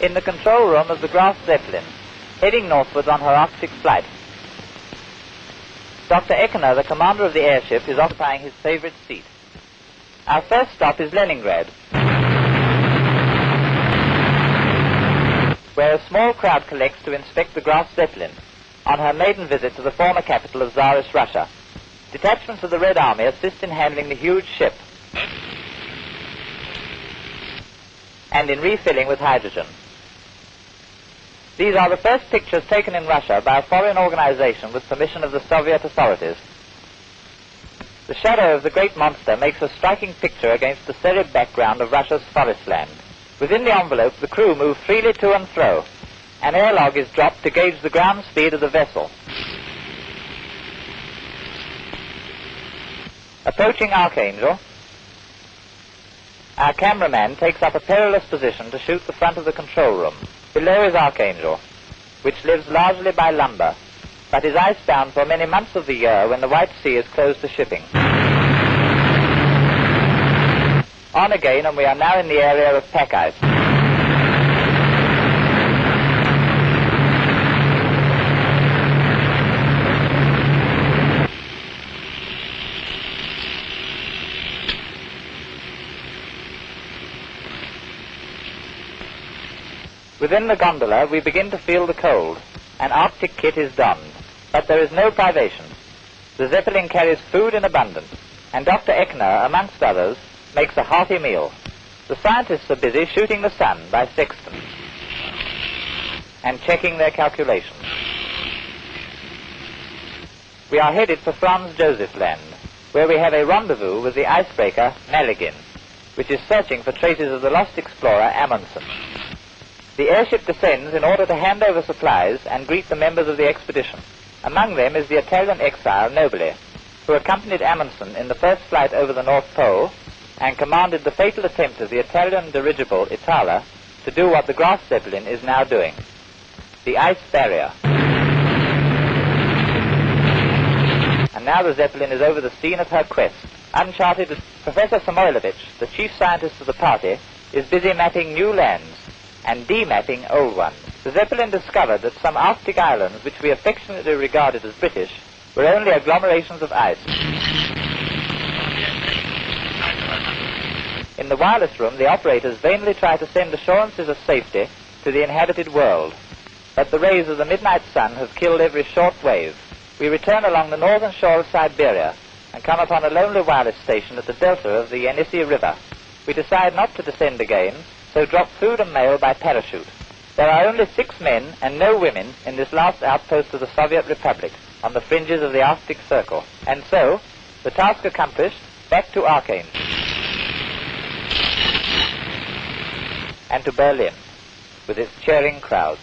in the control room of the Graf Zeppelin, heading northwards on her Arctic flight. Dr. Eckener, the commander of the airship, is occupying his favorite seat. Our first stop is Leningrad, where a small crowd collects to inspect the Graf Zeppelin on her maiden visit to the former capital of Tsarist Russia. Detachments of the Red Army assist in handling the huge ship and in refilling with hydrogen. These are the first pictures taken in Russia by a foreign organization with permission of the Soviet authorities. The shadow of the great monster makes a striking picture against the serried background of Russia's forest land. Within the envelope, the crew move freely to and fro. An airlog is dropped to gauge the ground speed of the vessel. Approaching Archangel, our cameraman takes up a perilous position to shoot the front of the control room. Below is Archangel, which lives largely by lumber, but is icebound for many months of the year when the White Sea is closed to shipping. On again, and we are now in the area of pack ice. Within the gondola, we begin to feel the cold. An Arctic kit is donned, but there is no privation. The Zeppelin carries food in abundance, and Dr. Eckener, amongst others, makes a hearty meal. The scientists are busy shooting the sun by sextants and checking their calculations. We are headed for Franz Josef Land, where we have a rendezvous with the icebreaker Malagin, which is searching for traces of the lost explorer Amundsen. The airship descends in order to hand over supplies and greet the members of the expedition. Among them is the Italian exile Nobile, who accompanied Amundsen in the first flight over the North Pole and commanded the fatal attempt of the Italian dirigible Itala to do what the Graf Zeppelin is now doing: the ice barrier. And now the Zeppelin is over the scene of her quest. Uncharted, Professor Samoilovich, the chief scientist of the party, is busy mapping new lands and de-mapping old ones. The Zeppelin discovered that some Arctic islands, which we affectionately regarded as British, were only agglomerations of ice. In the wireless room, the operators vainly try to send assurances of safety to the inhabited world, but the rays of the midnight sun have killed every short wave. We return along the northern shore of Siberia and come upon a lonely wireless station at the delta of the Yenisei River. We decide not to descend again, so drop food and mail by parachute. There are only 6 men and no women in this last outpost of the Soviet Republic on the fringes of the Arctic Circle. And so, the task accomplished, back to Archangel and to Berlin with its cheering crowds.